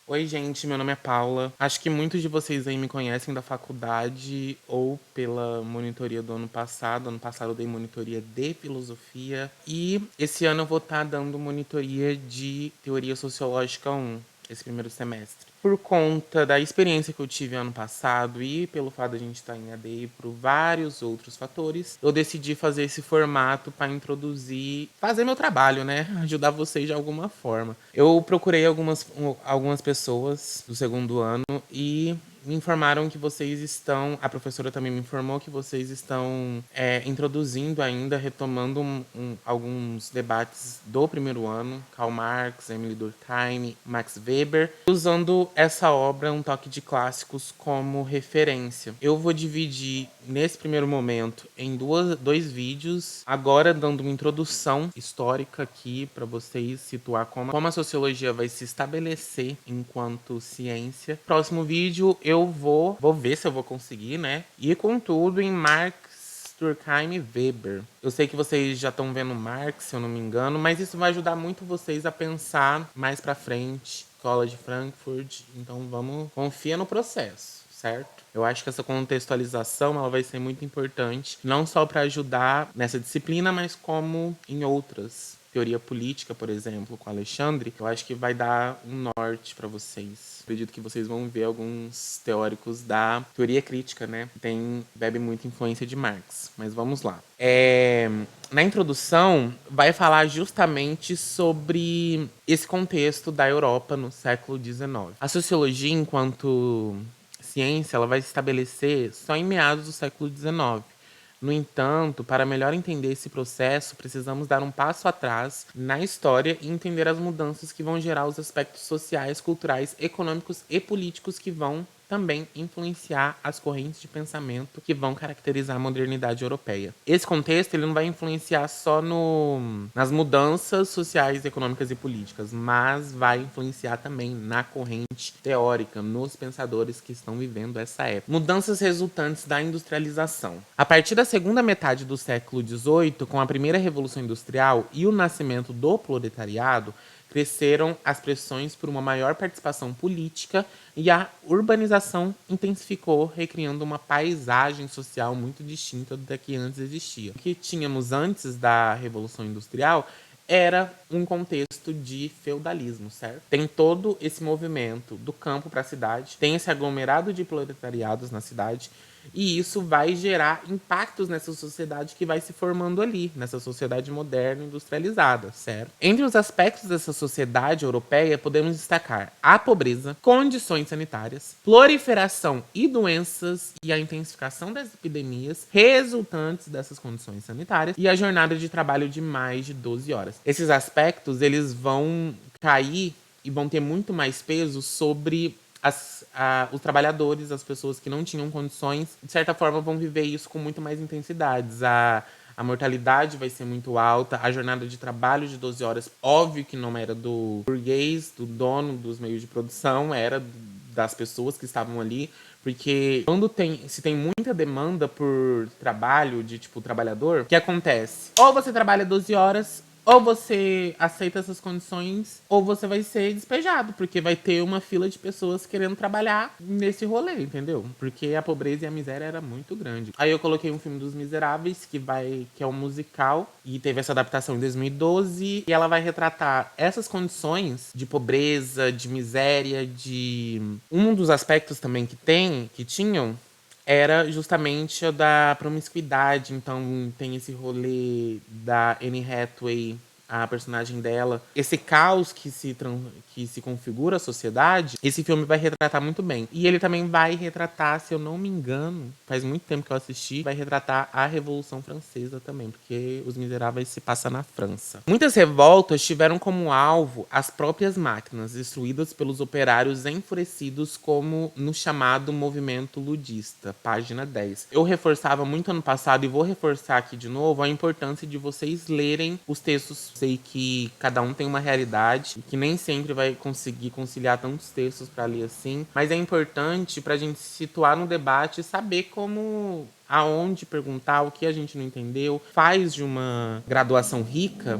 Oi, gente, meu nome é Paula. Acho que muitos de vocês aí me conhecem da faculdade ou pela monitoria do ano passado. Ano passado eu dei monitoria de filosofia e esse ano eu vou estar dando monitoria de teoria sociológica 1, esse primeiro semestre. Por conta da experiência que eu tive ano passado e pelo fato de a gente estar em AD e por vários outros fatores, eu decidi fazer esse formato para introduzir, fazer meu trabalho, né? Ajudar vocês de alguma forma. Eu procurei algumas pessoas do segundo ano e me informaram que vocês estão. A professora também me informou que vocês estão introduzindo ainda, retomando alguns debates do primeiro ano, Karl Marx, Emile Durkheim, Max Weber, usando essa obra, Um Toque de Clássicos, como referência. Eu vou dividir nesse primeiro momento em dois vídeos, agora dando uma introdução histórica aqui para vocês situar como a sociologia vai se estabelecer enquanto ciência. Próximo vídeo eu vou ver se eu vou conseguir, né? E com tudo em Marx, Durkheim e Weber. Eu sei que vocês já estão vendo Marx, se eu não me engano, mas isso vai ajudar muito vocês a pensar mais para frente. Escola de Frankfurt, então confia no processo, certo? Eu acho que essa contextualização ela vai ser muito importante, não só para ajudar nessa disciplina, mas como em outras. Teoria política, por exemplo, com Alexandre, eu acho que vai dar um norte para vocês. Acredito que vocês vão ver alguns teóricos da teoria crítica, né? Bebe muita influência de Marx. Mas vamos lá. Na introdução, vai falar justamente sobre esse contexto da Europa no século XIX. A sociologia, enquanto ciência, ela vai se estabelecer só em meados do século XIX. No entanto, para melhor entender esse processo, precisamos dar um passo atrás na história e entender as mudanças que vão gerar os aspectos sociais, culturais, econômicos e políticos que vão também influenciar as correntes de pensamento que vão caracterizar a modernidade europeia. Esse contexto ele não vai influenciar só nas mudanças sociais, econômicas e políticas, mas vai influenciar também na corrente teórica, nos pensadores que estão vivendo essa época. Mudanças resultantes da industrialização. A partir da segunda metade do século XVIII, com a primeira Revolução Industrial e o nascimento do proletariado, cresceram as pressões por uma maior participação política e a urbanização intensificou, recriando uma paisagem social muito distinta da que antes existia. O que tínhamos antes da Revolução Industrial era um contexto de feudalismo, certo? Tem todo esse movimento do campo para a cidade, tem esse aglomerado de proletariados na cidade, e isso vai gerar impactos nessa sociedade que vai se formando ali, nessa sociedade moderna industrializada, certo? Entre os aspectos dessa sociedade europeia, podemos destacar a pobreza, condições sanitárias, proliferação e doenças e a intensificação das epidemias resultantes dessas condições sanitárias e a jornada de trabalho de mais de 12 horas. Esses aspectos, eles vão cair e vão ter muito mais peso sobre os trabalhadores, as pessoas que não tinham condições, de certa forma vão viver isso com muito mais intensidades. A mortalidade vai ser muito alta, a jornada de trabalho de 12 horas, óbvio que não era do burguês, do dono dos meios de produção, era das pessoas que estavam ali, porque se tem muita demanda por trabalho de tipo trabalhador, o que acontece? Ou você trabalha 12 horas, ou você aceita essas condições, ou você vai ser despejado, porque vai ter uma fila de pessoas querendo trabalhar nesse rolê, entendeu? Porque a pobreza e a miséria era muito grande. Aí eu coloquei um filme dos Miseráveis, que é um musical, e teve essa adaptação em 2012, e ela vai retratar essas condições de pobreza, de miséria, de... Um dos aspectos também que tinham, era justamente a da promiscuidade. Então tem esse rolê da Anne Hathaway, a personagem dela. Esse caos que se configura a sociedade, esse filme vai retratar muito bem. E ele também vai retratar, se eu não me engano, faz muito tempo que eu assisti, vai retratar a Revolução Francesa também, porque Os Miseráveis se passa na França. Muitas revoltas tiveram como alvo as próprias máquinas, destruídas pelos operários enfurecidos, como no chamado movimento ludista, página 10. Eu reforçava muito ano passado e vou reforçar aqui de novo a importância de vocês lerem os textos. Sei que cada um tem uma realidade e que nem sempre vai conseguir conciliar tantos textos para ler assim, mas é importante para a gente se situar no debate e saber aonde perguntar, o que a gente não entendeu. Faz de uma graduação rica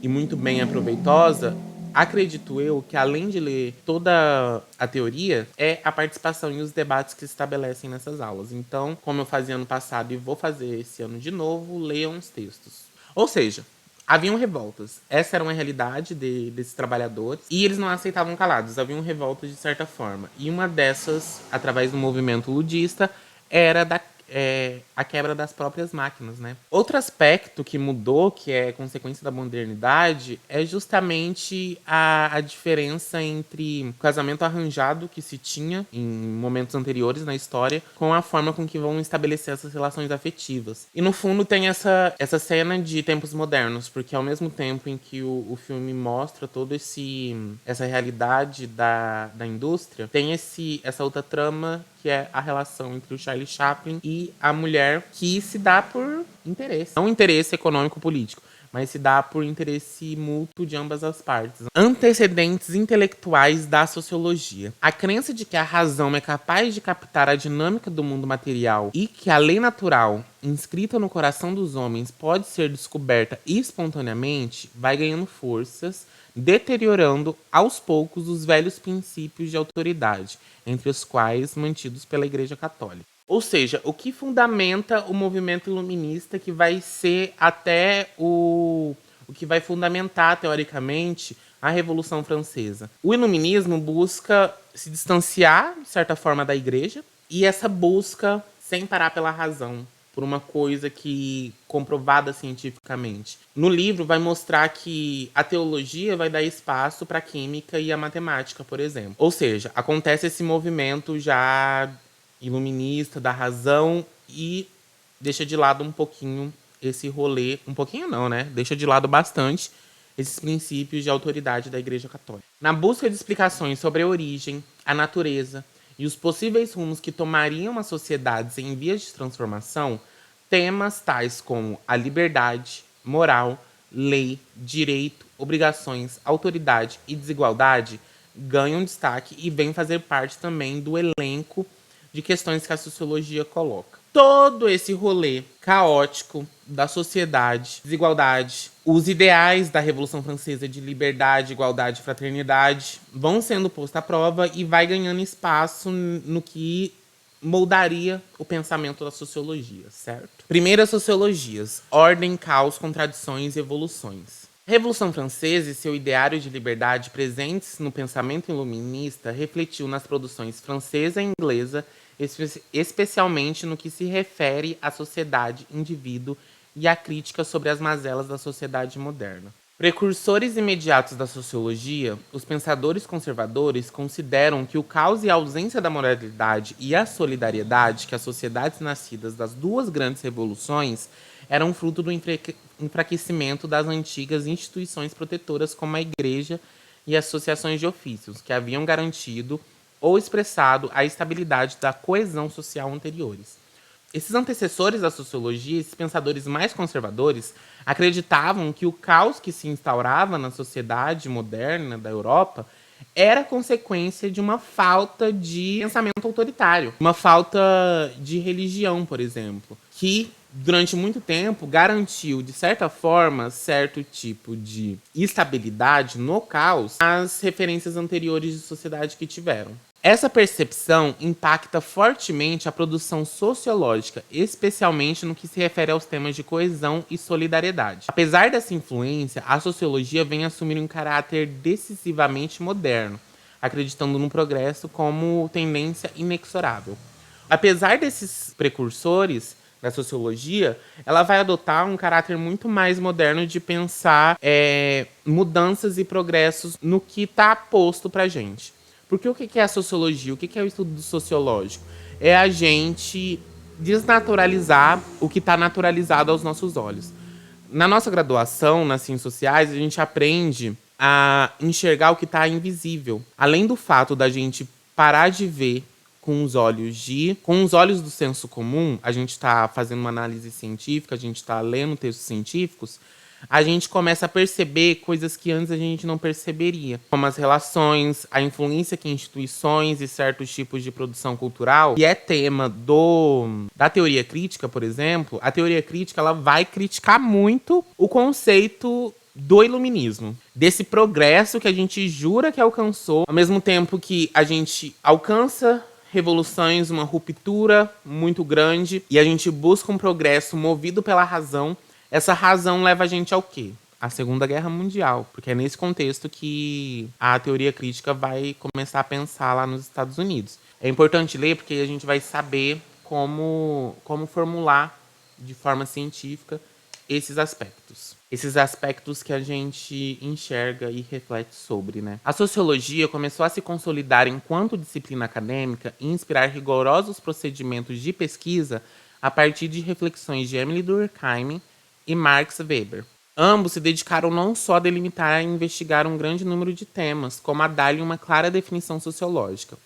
e muito bem aproveitosa acredito eu que, além de ler toda a teoria, é a participação e os debates que se estabelecem nessas aulas. Então, como eu fazia ano passado e vou fazer esse ano de novo, leiam os textos. Ou seja, haviam revoltas. Essa era uma realidade desses trabalhadores. E eles não aceitavam calados. Haviam revoltas de certa forma. E uma dessas, através do movimento ludista, era a quebra das próprias máquinas, né? Outro aspecto que mudou, que é consequência da modernidade, é justamente a diferença entre o casamento arranjado que se tinha em momentos anteriores na história com a forma com que vão estabelecer essas relações afetivas. E no fundo tem essa cena de tempos modernos, porque ao mesmo tempo em que o filme mostra toda essa realidade da indústria, tem essa outra trama que é a relação entre o Charlie Chaplin e a mulher, que se dá por interesse. Não interesse econômico-político, mas se dá por interesse mútuo de ambas as partes. Antecedentes intelectuais da sociologia. A crença de que a razão é capaz de captar a dinâmica do mundo material e que a lei natural, inscrita no coração dos homens, pode ser descoberta espontaneamente, vai ganhando forças, deteriorando aos poucos os velhos princípios de autoridade, entre os quais mantidos pela Igreja Católica. Ou seja, o que fundamenta o movimento iluminista, que vai ser até o que vai fundamentar, teoricamente, a Revolução Francesa. O iluminismo busca se distanciar, de certa forma, da Igreja, e essa busca sem parar pela razão, por uma coisa que comprovada cientificamente. No livro vai mostrar que a teologia vai dar espaço para a química e a matemática, por exemplo. Ou seja, acontece esse movimento já iluminista da razão e deixa de lado um pouquinho esse rolê, um pouquinho não, né? Deixa de lado bastante esses princípios de autoridade da Igreja Católica. Na busca de explicações sobre a origem, a natureza e os possíveis rumos que tomariam as sociedades em vias de transformação, temas tais como a liberdade, moral, lei, direito, obrigações, autoridade e desigualdade ganham destaque e vêm fazer parte também do elenco de questões que a sociologia coloca. Todo esse rolê caótico da sociedade, desigualdade, os ideais da Revolução Francesa de liberdade, igualdade e fraternidade vão sendo postos à prova e vai ganhando espaço no que moldaria o pensamento da sociologia, certo? Primeiras sociologias: ordem, caos, contradições e evoluções. A Revolução Francesa e seu ideário de liberdade presentes no pensamento iluminista refletiu nas produções francesa e inglesa, especialmente no que se refere à sociedade, indivíduo e à crítica sobre as mazelas da sociedade moderna. Precursores imediatos da sociologia, os pensadores conservadores consideram que o caos e a ausência da moralidade e a solidariedade que as sociedades nascidas das duas grandes revoluções eram fruto do enfraquecimento das antigas instituições protetoras como a Igreja e associações de ofícios, que haviam garantido ou expressado a estabilidade da coesão social anteriores. Esses antecessores da sociologia, esses pensadores mais conservadores, acreditavam que o caos que se instaurava na sociedade moderna da Europa era consequência de uma falta de pensamento autoritário, uma falta de religião, por exemplo, que durante muito tempo garantiu, de certa forma, certo tipo de estabilidade no caos às referências anteriores de sociedade que tiveram. Essa percepção impacta fortemente a produção sociológica, especialmente no que se refere aos temas de coesão e solidariedade. Apesar dessa influência, a sociologia vem assumir um caráter decisivamente moderno, acreditando no progresso como tendência inexorável. Apesar desses precursores da sociologia, ela vai adotar um caráter muito mais moderno de pensar mudanças e progressos no que está posto para a gente. Porque o que é a sociologia? O que é o estudo sociológico? É a gente desnaturalizar o que está naturalizado aos nossos olhos. Na nossa graduação, nas ciências sociais, a gente aprende a enxergar o que está invisível. Além do fato da gente parar de ver com os olhos do senso comum, a gente está fazendo uma análise científica, a gente está lendo textos científicos, a gente começa a perceber coisas que antes a gente não perceberia, como as relações, a influência que instituições e certos tipos de produção cultural, e é tema da teoria crítica, por exemplo. A teoria crítica ela vai criticar muito o conceito do iluminismo, desse progresso que a gente jura que alcançou, ao mesmo tempo que a gente alcança revoluções, uma ruptura muito grande, e a gente busca um progresso movido pela razão. Essa razão leva a gente ao quê? A Segunda Guerra Mundial, porque é nesse contexto que a teoria crítica vai começar a pensar lá nos Estados Unidos. É importante ler porque a gente vai saber como formular de forma científica esses aspectos. Esses aspectos que a gente enxerga e reflete sobre, né? A sociologia começou a se consolidar enquanto disciplina acadêmica e inspirar rigorosos procedimentos de pesquisa a partir de reflexões de Emile Durkheim e Max Weber. Ambos se dedicaram não só a delimitar e investigar um grande número de temas, como a dar-lhe uma clara definição sociológica.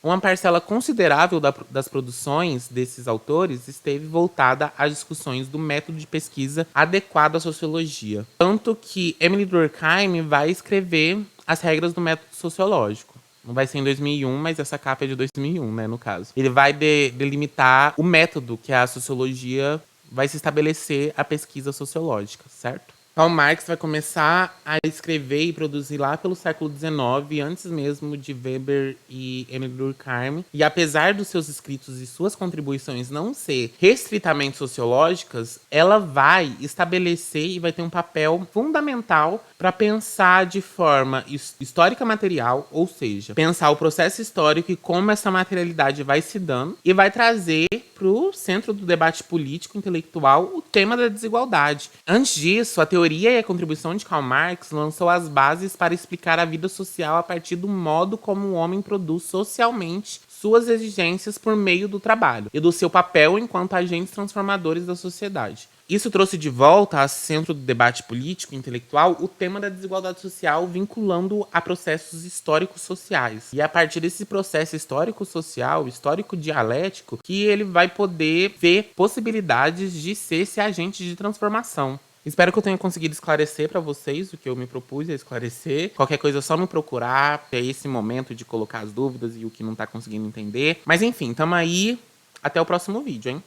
Uma parcela considerável das produções desses autores esteve voltada às discussões do método de pesquisa adequado à sociologia. Tanto que Emile Durkheim vai escrever as regras do método sociológico. Não vai ser em 2001, mas essa capa é de 2001, né, no caso. Ele vai delimitar o método que a sociologia vai se estabelecer a pesquisa sociológica, certo? Karl Marx vai começar a escrever e produzir lá pelo século XIX, antes mesmo de Weber e Emile Durkheim. E apesar dos seus escritos e suas contribuições não ser restritamente sociológicas, ela vai estabelecer e vai ter um papel fundamental para pensar de forma histórica material, ou seja, pensar o processo histórico e como essa materialidade vai se dando, e vai trazer para o centro do debate político intelectual o tema da desigualdade. Antes disso, a teoria e a contribuição de Karl Marx lançou as bases para explicar a vida social a partir do modo como o homem produz socialmente suas exigências por meio do trabalho e do seu papel enquanto agentes transformadores da sociedade. Isso trouxe de volta ao centro do debate político e intelectual o tema da desigualdade social, vinculando a processos históricos sociais. E é a partir desse processo histórico-social, histórico-dialético, que ele vai poder ver possibilidades de ser esse agente de transformação. Espero que eu tenha conseguido esclarecer para vocês o que eu me propus a esclarecer. Qualquer coisa é só me procurar, ter esse momento de colocar as dúvidas e o que não tá conseguindo entender. Mas enfim, tamo aí. Até o próximo vídeo, hein?